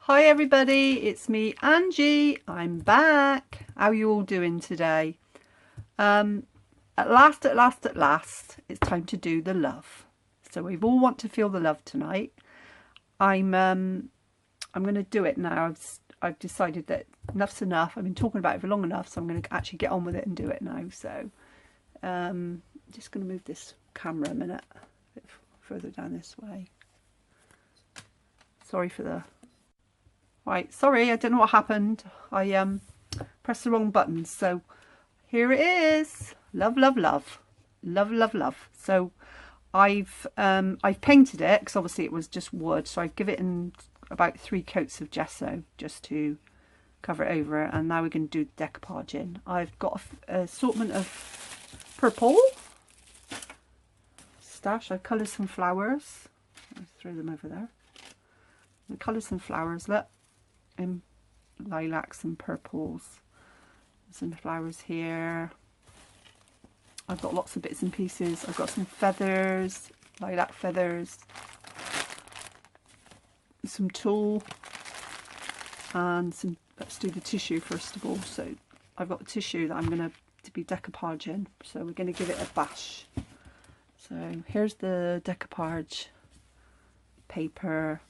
Hi everybody, it's me Angie. I'm back. How are you all doing today? At last, it's time to do the love. So we all want to feel the love tonight. I'm going to do it now. I've decided that enough's enough. I've been talking about it for long enough, so I'm going to actually get on with it and do it now. So just going to move this camera a minute, a bit further down this way. Sorry for the... Right, sorry, I don't know what happened. I pressed the wrong button. So here it is. Love, love, love. Love, love, love. So I've painted it because obviously it was just wood. So I give it in about 3 coats of gesso just to cover it over. And now we're going to do decoupage in. I've got an assortment of purple stash. I've coloured some flowers. I'll throw them over there. I coloured some flowers, look. In lilacs and purples. Some flowers here. I've got lots of bits and pieces. I've got some feathers, lilac feathers, some tulle, and some. Let's do the tissue first of all. So I've got the tissue that I'm going to be decoupaging. So we're going to give it a bash. So here's the decoupage paper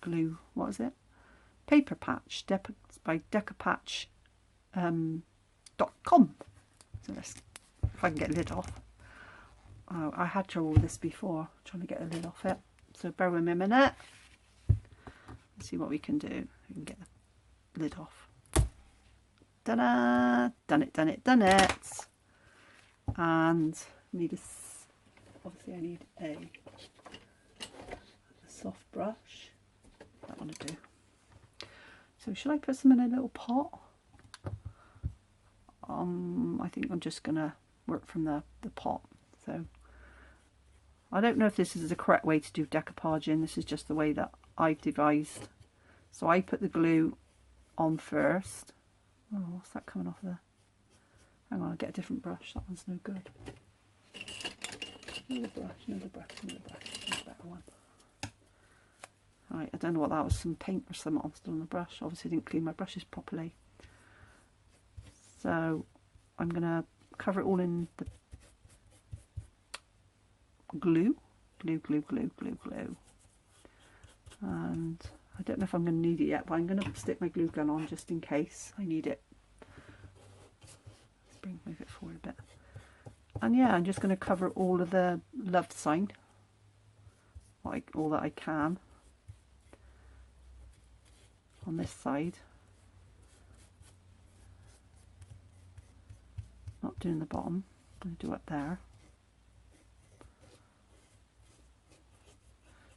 glue. What is it? Paper patch by decoupage.com. So let's, if I can get a lid off. Oh, I had trouble with this before, trying to get a lid off it. So bear with me a minute. Let's see what we can do. We can get the lid off. Ta-da! Done it, done it, done it. And need obviously I need a soft brush. That one to do. So should I put some in a little pot? I think I'm just going to work from the pot. So I don't know if this is the correct way to do decoupaging. This is just the way that I've devised. So I put the glue on first. Oh, what's that coming off there? Hang on, I'll get a different brush. That one's no good. Another brush, another brush, another brush. Another better one. Right, I don't know what that was, some paint or something still on the brush. Obviously I didn't clean my brushes properly. So I'm going to cover it all in the glue. Glue, glue, glue, glue, glue. And I don't know if I'm going to need it yet, but I'm going to stick my glue gun on just in case I need it. Let's move it forward a bit. And yeah, I'm just going to cover all of the love sign. Like all that I can. On this side, not doing the bottom, I'm going to do it there.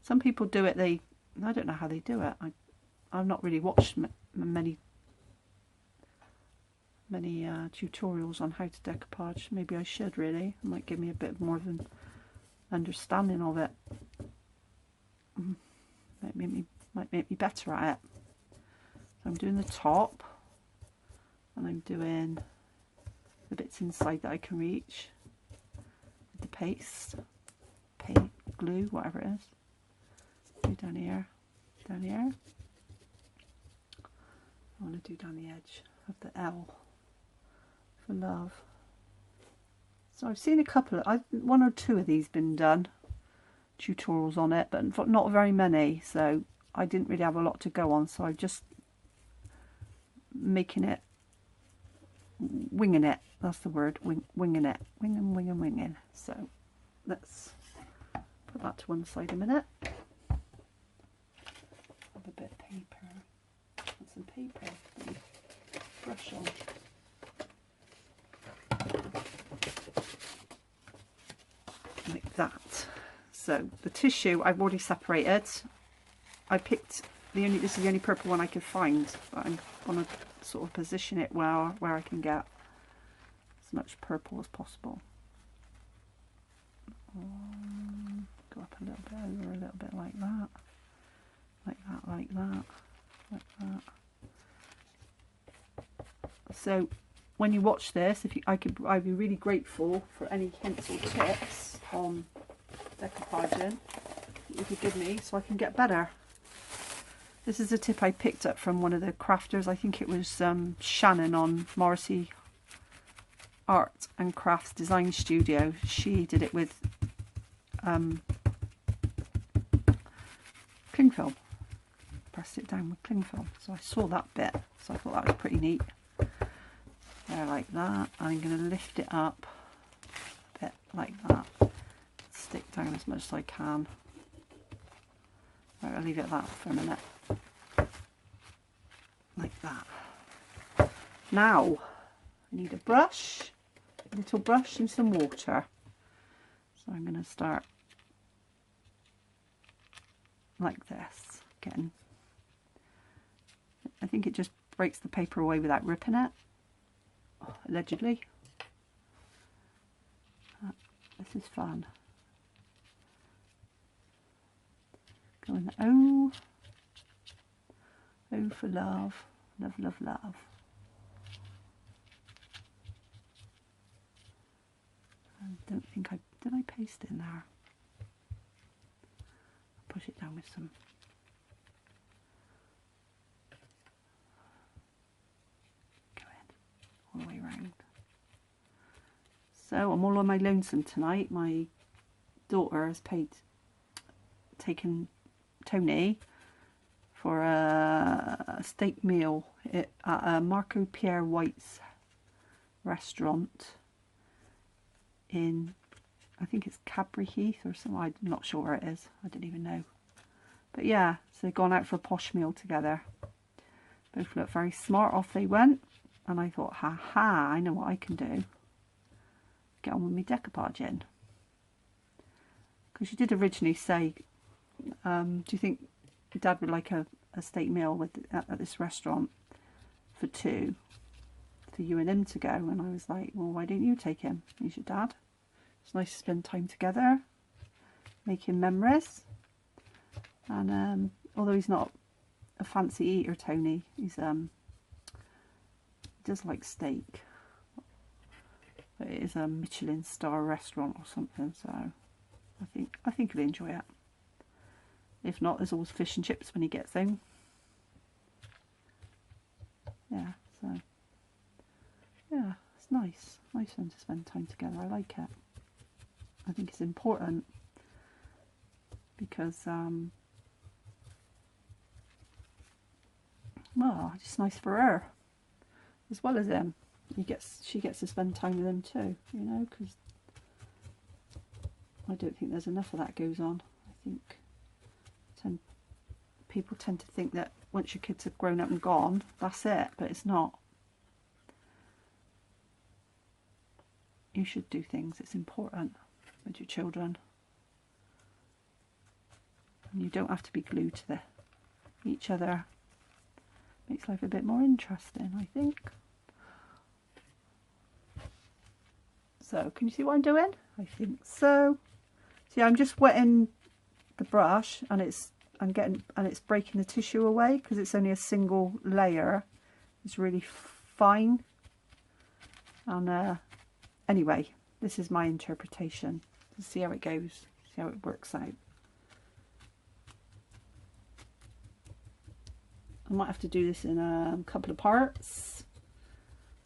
Some people do it, I don't know how they do it. I've not really watched many tutorials on how to decoupage. Maybe I should really. It might give me a bit more of an understanding of it. Might make me better at it. I'm doing the top, and I'm doing the bits inside that I can reach with the paste, paint, glue, whatever it is. Do down here, down here. I want to do down the edge of the L for love. So I've seen a couple, one or two of these been done, tutorials on it, but not very many. So I didn't really have a lot to go on. So I just making it, winging it, that's the word, winging it, winging. So let's put that to one side a minute. Have a bit of paper, and some paper, brush on, like that. So the tissue I've already separated. I picked this is the only purple one I could find, but I'm going to sort of position it where I can get as much purple as possible. Go up a little bit over, a little bit like that, like that, like that, like that. So when you watch this, I'd be really grateful for any hints or tips on decoupaging that you could give me so I can get better. This is a tip I picked up from one of the crafters. I think it was Shannon on Morrissey Art and Crafts Design Studio. She did it with cling film. Pressed it down with cling film. So I saw that bit. So I thought that was pretty neat. There, like that. I'm going to lift it up a bit like that. Stick down as much as I can. Right, I'll leave it at that for a minute. Like that. Now, I need a brush, a little brush and some water. So I'm going to start like this again. I think it just breaks the paper away without ripping it, allegedly. This is fun. Going O for love, love, love, love. I don't think did I paste it in there? I'll push it down with some. Go in, all the way around. So I'm all on my lonesome tonight. My daughter has taken Tony for a steak meal at Marco Pierre White's restaurant in, I think it's Cadbury Heath or something. I'm not sure where it is. I don't even know. But yeah, so they've gone out for a posh meal together. Both look very smart. Off they went. And I thought, ha ha, I know what I can do. Get on with my decoupage in. Because she did originally say, do you think Dad would like a steak meal at this restaurant for two, for you and him to go? And I was like, well, why don't you take him? He's your dad. It's nice to spend time together, making memories. And although he's not a fancy eater, Tony, he does like steak. But it is a Michelin star restaurant or something, so I think he'll enjoy it. If not, there's always fish and chips when he gets home. Yeah, so yeah, it's nice. Nice fun to spend time together. I like it. I think it's important because well, it's nice for her as well as him. She gets to spend time with him too, you know, because I don't think there's enough of that goes on. I think people tend to think that once your kids have grown up and gone, that's it, but it's not. You should do things. It's important with your children. And you don't have to be glued to each other. Makes life a bit more interesting, I think. So, can you see what I'm doing? I think so. See, I'm just wetting the brush, and it's breaking the tissue away because it's only a single layer. It's really fine. And anyway, this is my interpretation. Let's see how it goes. See how it works out. I might have to do this in a couple of parts.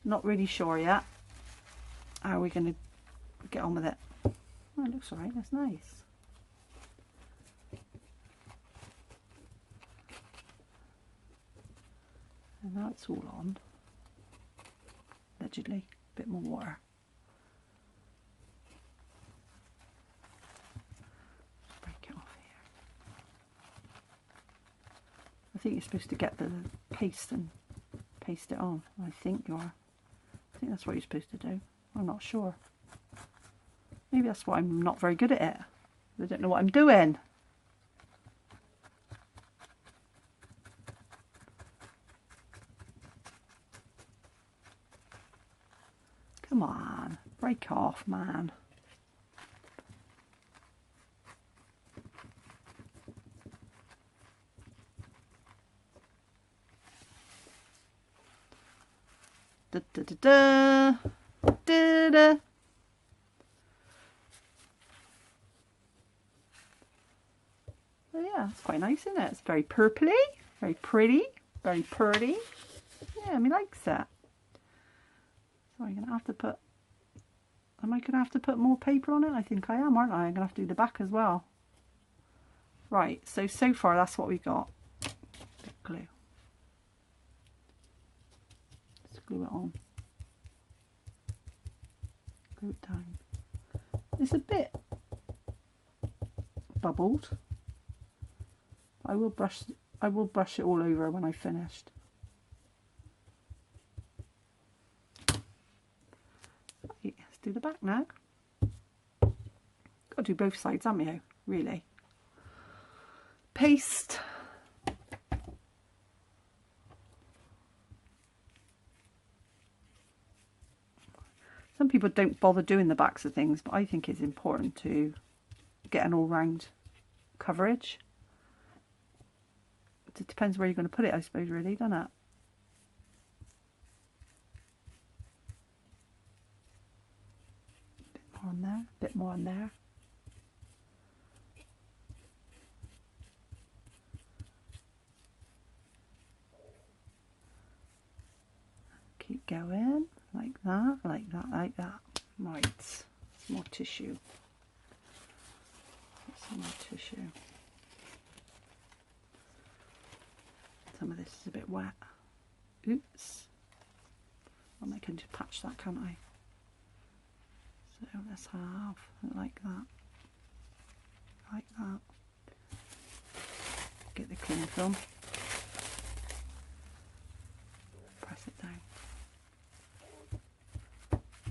Not really sure yet. How are we going to get on with it? Oh, it looks alright. That's nice. And now it's all on. Allegedly. A bit more water. Break it off here. I think you're supposed to get the paste and paste it on. I think you are. I think that's what you're supposed to do. I'm not sure. Maybe that's why I'm not very good at it. I don't know what I'm doing. Come on, break off, man. Da da da da. Da da. Oh yeah, it's quite nice, isn't it? It's very purpley. Very pretty, very pretty. Yeah, me likes that. So I'm gonna have to put. Am I gonna have to put more paper on it? I think I am, aren't I? I'm gonna have to do the back as well. Right. So far that's what we got. Bit of glue. Just glue it on. Glue it down. It's a bit bubbled. I will brush it all over when I've finished. Right, let's do the back now. Got to do both sides, haven't you? Really. Paste. Some people don't bother doing the backs of things, but I think it's important to get an all-round coverage. It depends where you're going to put it, I suppose, really, doesn't it? Bit more on there, bit more on there. Keep going, like that, like that, like that. Right, some more tissue. Some more tissue. Some of this is a bit wet. Oops. Well, I can just patch that, can't I? So let's have it like that. Like that. Get the cling film. Press it down.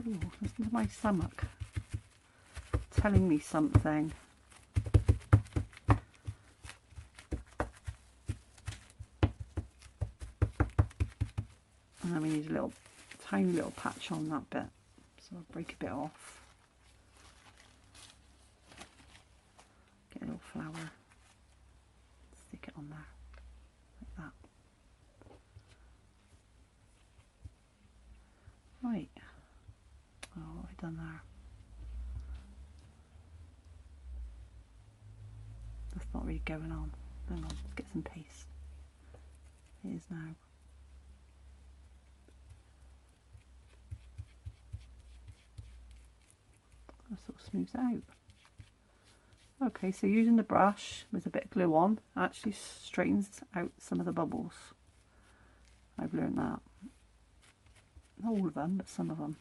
Ooh, listen to my stomach telling me something. And then we need a little, tiny little patch on that bit. So I'll break a bit off. Get a little flower. Stick it on there. Like that. Right. Oh, what have I done there? That's not really going on. Hang on, let's get some paste. It is now. That sort of smooths out. Okay, so using the brush with a bit of glue on actually straightens out some of the bubbles. I've learned that. Not all of them, but some of them.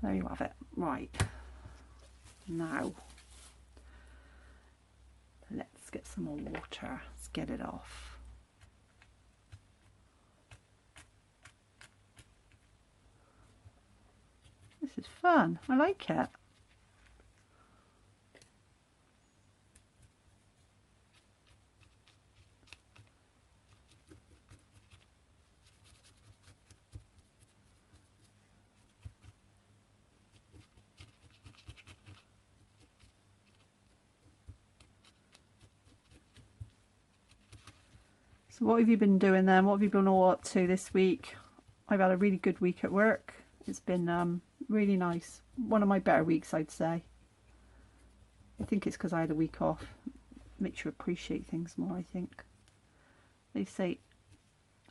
There you have it. Right. Now, let's get some more water. Let's get it off. This is fun. I like it. So what have you been doing then? What have you been all up to this week? I've had a really good week at work. It's been really nice. One of my better weeks, I'd say. I think it's because I had a week off. Makes you appreciate things more, I think. They say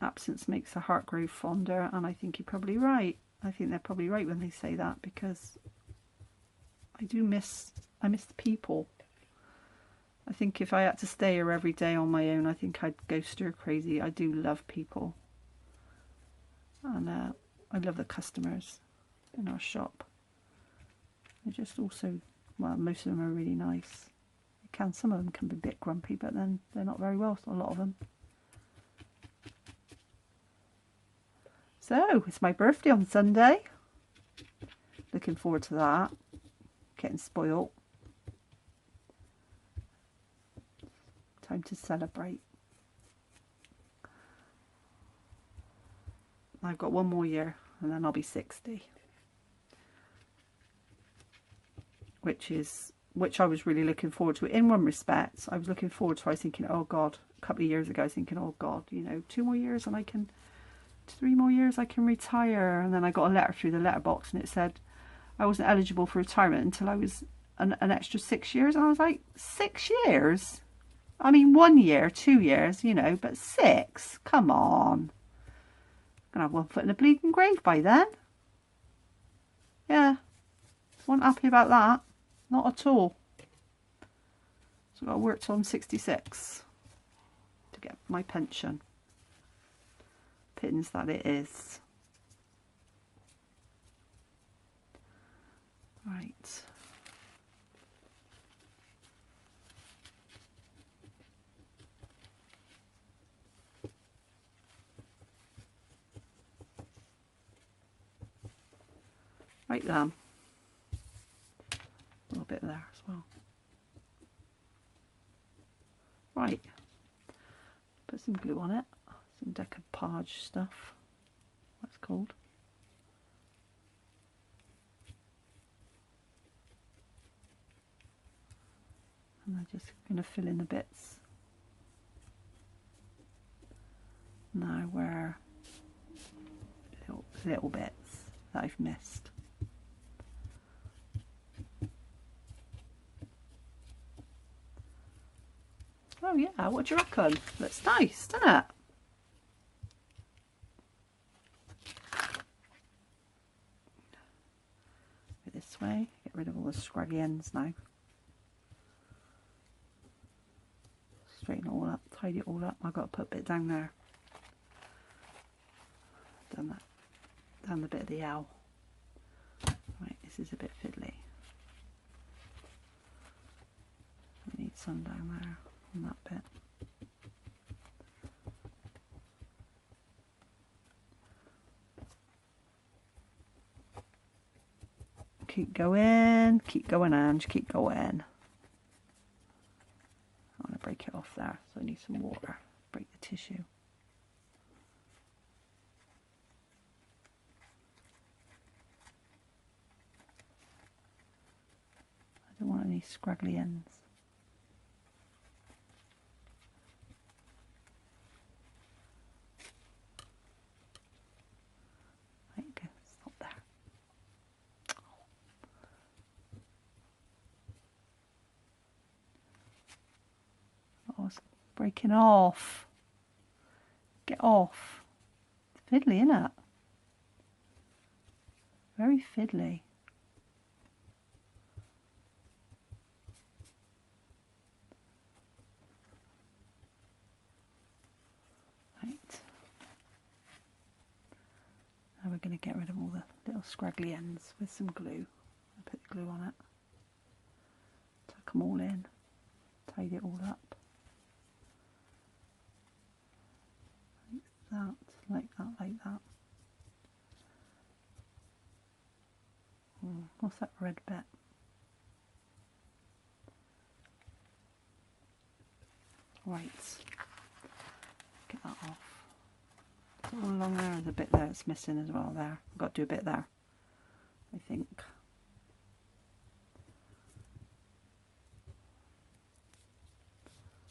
absence makes the heart grow fonder, and I think you're probably right. I think they're probably right when they say that, because I miss the people. I think if I had to stay here every day on my own, I think I'd go stir crazy. I do love people. And I love the customers in our shop. They're just also, well, most of them are really nice. Some of them can be a bit grumpy, but then they're not very well, a lot of them. So, it's my birthday on Sunday. Looking forward to that. Getting spoilt. Time to celebrate. I've got one more year and then I'll be 60. Which I was really looking forward to. In one respect, I was looking forward to, I was thinking, oh God, a couple of years ago, I was thinking, oh God, 2 more years and 3 more years I can retire. And then I got a letter through the letterbox and it said I wasn't eligible for retirement until I was an extra 6 years. And I was like, 6 years? I mean, 1 year, 2 years, you know, but 6? Come on. I'm going to have one foot in a bleeding grave by then. Yeah. Wasn't happy about that. Not at all. So I've got to work till I'm 66 to get my pension. Pittance that it is. Right. Right then. A little bit there as well. Right. Put some glue on it. Some decoupage stuff. That's called. And I'm just going to fill in the bits. Now where little bits that I've missed. Oh yeah, what do you reckon? Looks nice, doesn't it? Go this way, get rid of all the scraggy ends now. Straighten it all up, tidy it all up. I've got to put a bit down there. Done that. Down the bit of the L. Right, this is a bit fiddly. We need some down there on that bit. Keep going, Ange, keep going. I want to break it off there, so I need some water. Break the tissue. I don't want any scraggly ends. There you go, stop there. Oh, it's breaking off. Get off. It's fiddly, isn't it? Very fiddly. Right. Now we're going to get rid of all the little scraggly ends with some glue. I put the glue on it. Tuck them all in. Tidy it all up. Like that, like that. What's that red bit? Right. Get that off. Is it all along there? There's a bit there that's missing as well there. I've got to do a bit there, I think.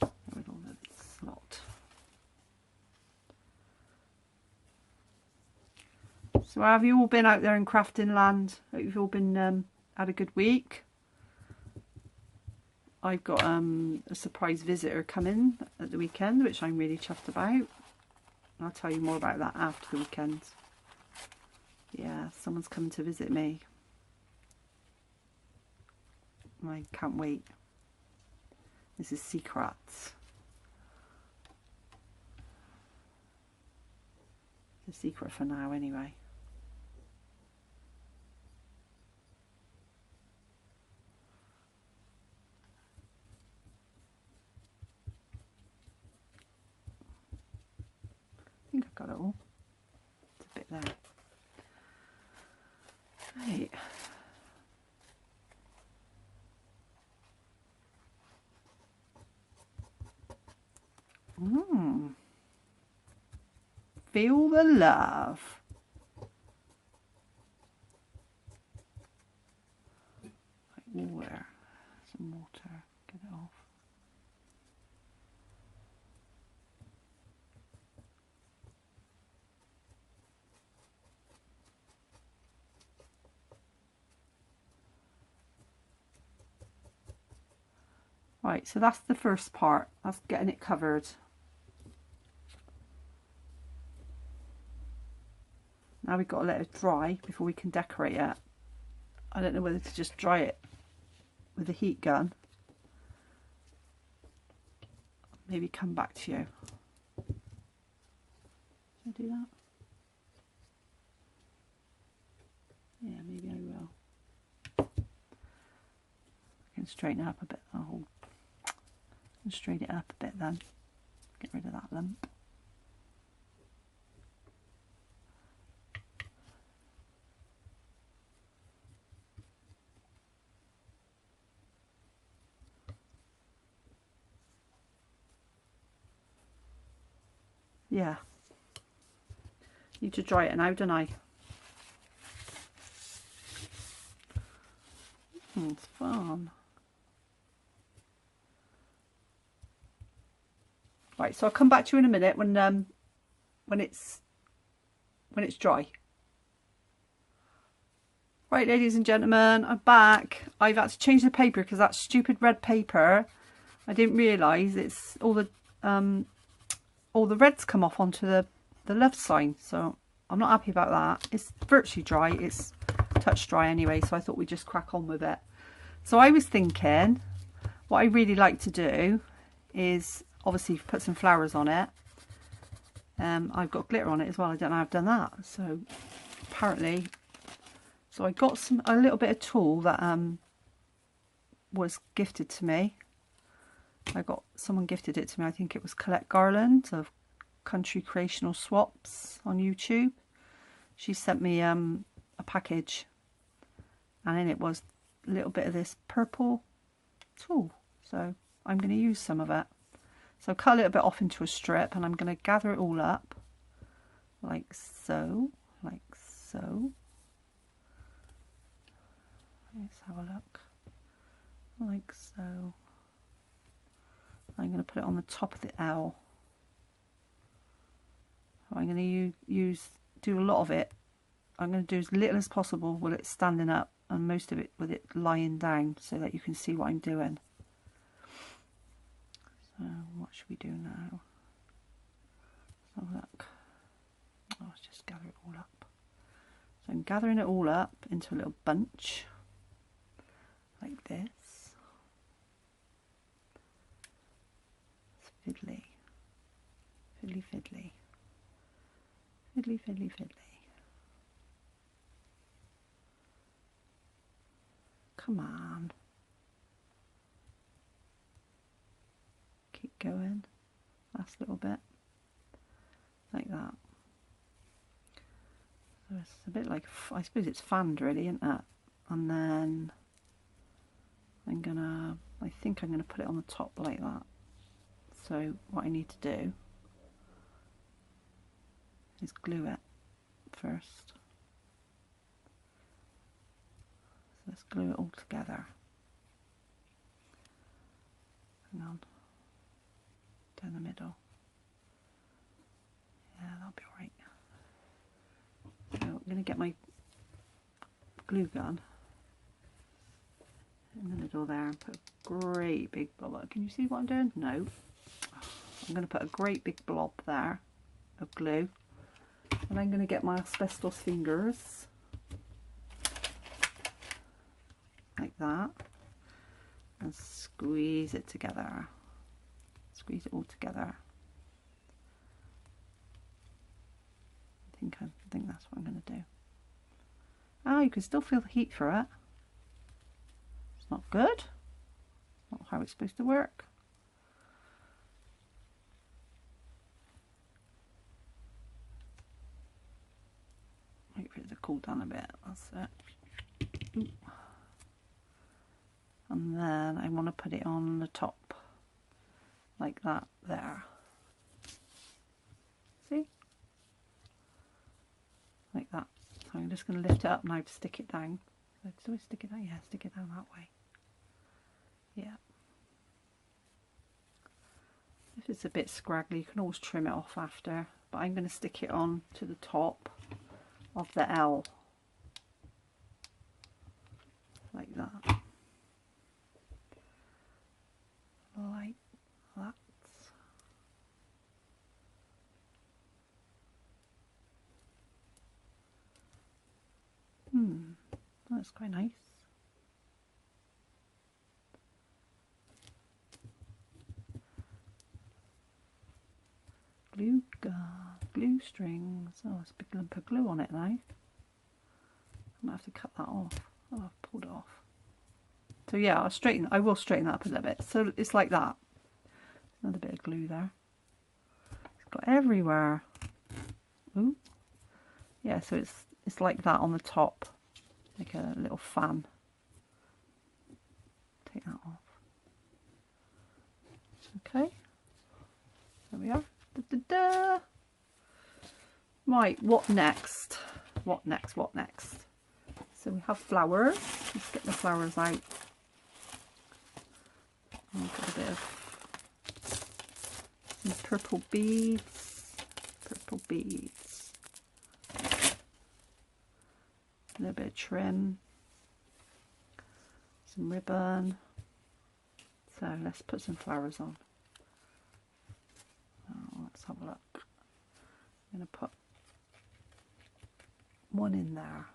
Get rid of all the slot. So how have you all been out there in crafting land? Hope you've all been had a good week. I've got a surprise visitor coming at the weekend, which I'm really chuffed about. I'll tell you more about that after the weekend. Yeah, someone's coming to visit me. I can't wait. This is secrets. It's a secret for now anyway. I think I've got it all. It's a bit there. Right. Feel the love. Like water. Some water. Get it off. Right, so that's the first part. That's getting it covered. Now we've got to let it dry before we can decorate it. I don't know whether to just dry it with a heat gun. Maybe come back to you. Should I do that? Yeah, maybe I will. I can straighten it up a bit. Oh, straighten it up a bit then. Get rid of that lump. Yeah. Need to dry it now, don't I? It's fun. Right, so I'll come back to you in a minute when it's dry. Right, ladies and gentlemen, I'm back. I've had to change the paper because that stupid red paper, I didn't realise it's all the reds come off onto the love sign, so I'm not happy about that. It's virtually dry. It's touch dry anyway, so I thought we'd just crack on with it. So I was thinking, what I really like to do is obviously put some flowers on it. I've got glitter on it as well. I don't know how I've done that. So apparently, so I got a little bit of tulle that was gifted to me. Someone gifted it to me. I think it was Colette Garland of Country Creational Swaps on YouTube. She sent me a package, and in it was a little bit of this purple tulle. So I'm going to use some of it. So cut a little bit off into a strip, and I'm going to gather it all up like so, like so. Let's have a look. Like so. I'm going to put it on the top of the L. So I'm going to do a lot of it. I'm going to do as little as possible with it standing up, and most of it with it lying down, so that you can see what I'm doing. So what should we do now? Let's have a look. Oh, let's just gather it all up. So I'm gathering it all up into a little bunch like this. It's fiddly, fiddly, fiddly, fiddly, fiddly, fiddly. Come on. Keep going. Last little bit. Like that. So it's a bit like, I suppose it's fanned really, isn't it? And then I think I'm gonna put it on the top like that. So what I need to do is glue it first. So let's glue it all together. Hang on. Down the middle. Yeah, that'll be alright. So I'm going to get my glue gun in the middle there and put a great big blob. Can you see what I'm doing? No. I'm going to put a great big blob there of glue. And I'm going to get my asbestos fingers like that and squeeze it together. Squeeze it all together. I think that's what I'm going to do. Ah, you can still feel the heat through it. It's not good. Not how it's supposed to work. Wait for it to cool down a bit. That's it. Ooh. And then I want to put it on the top like that there. See? Like that. So I'm just going to lift it up now to stick it down. Do I stick it down? Yeah, stick it down that way. Yeah. If it's a bit scraggly, you can always trim it off after. But I'm going to stick it on to the top of the L. Like that. That's quite nice. Glue strings. Oh, there's a big lump of glue on it now. I'm gonna have to cut that off. Oh, I've pulled it off. So yeah, I will straighten that up a little bit. So it's like that. Another bit of glue there. It's got everywhere. Ooh. Yeah, so it's like that on the top, like a little fan. Take that off. Okay. There we are. Da, da, da. Right, what next? What next? What next? So we have flowers. Let's get the flowers out. I've got a bit of some purple beads. Purple beads. A little bit of trim. Some ribbon. So let's put some flowers on. Oh, let's have a look. I'm going to put one in there,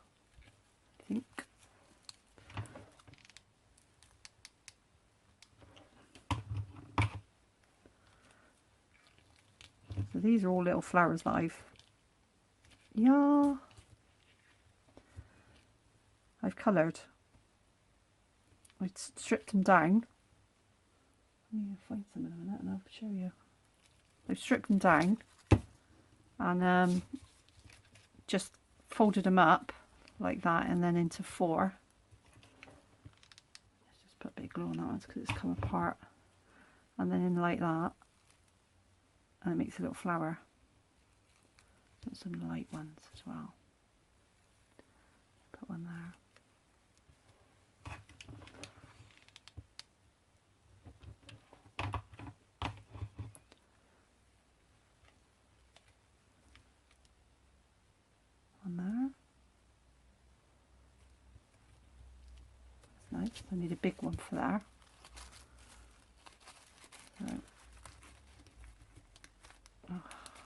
I think. So these are all little flowers that I've coloured. I stripped them down. I'm going to find some in a minute and I'll show you. I've stripped them down and just folded them up like that and then into 4. Let's just put a bit of glue on that one because it's come apart. And then in like that, and it makes a little flower. Put some light ones as well. Put one there. One there. That's nice. I need a big one for there. So,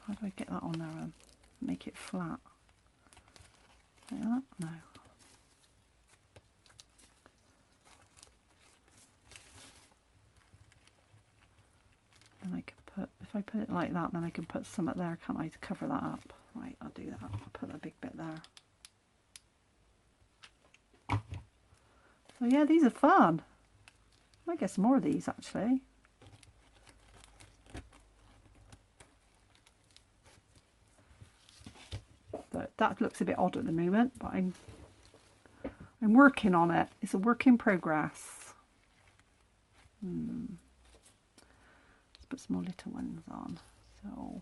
how do I get that on there and make it flat? Like that? No. And I can put, if I put it like that, then I can put some up there, can't I, to cover that up? Right, I'll do that. I'll put a big bit there. So yeah, these are fun. I might get some more of these actually. But that looks a bit odd at the moment, but I'm working on it. It's a work in progress. Let's put some more little ones on. So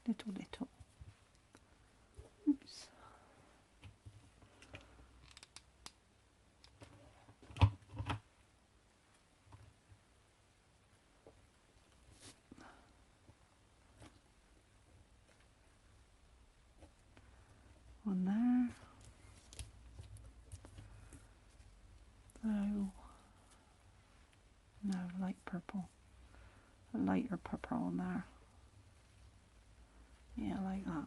little. Oops. One there. Oh, no, light purple. A lighter purple on there. Yeah, like that.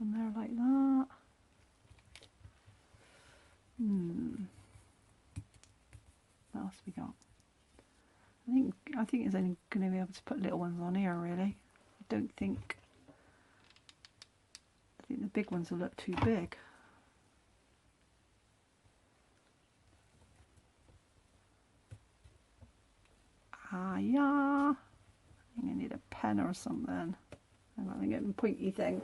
And there like that. What else we got? I think it's only going to be able to put little ones on here really. I think the big ones will look too big. Yeah. I think I need a pen or something. I'm going to get a pointy thing.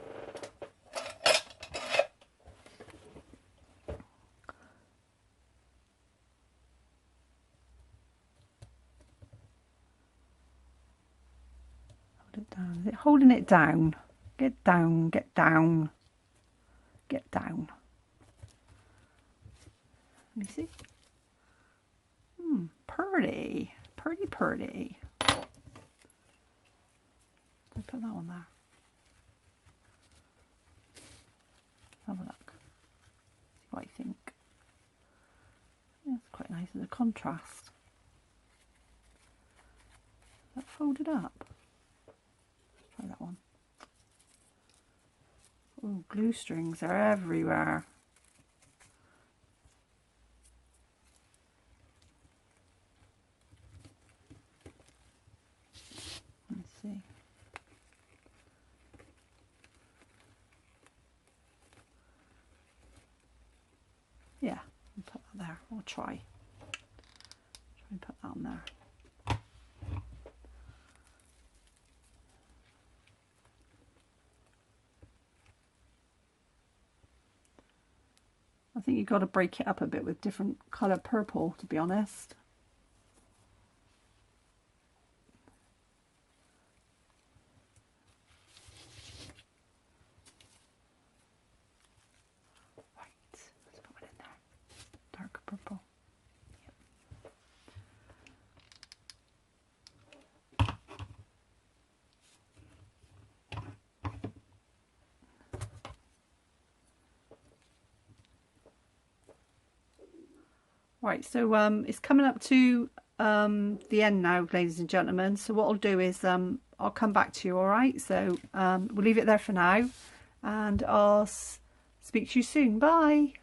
Hold it down. Is it holding it down? Get down, get down, get down. Let me see. Pretty. Pretty. I put that one there. Have a look. See what I think. Yeah, it's quite nice as a contrast. folded up? Try that one. Oh, glue strings are everywhere. Let's see. Yeah, I'll put that there. I'll try and put that on there. I think you've got to break it up a bit with different colour purple, to be honest. Right, let's put one in there. Dark purple. Right, so it's coming up to the end now, ladies and gentlemen. So what I'll do is I'll come back to you, all right? So we'll leave it there for now, and I'll speak to you soon. Bye.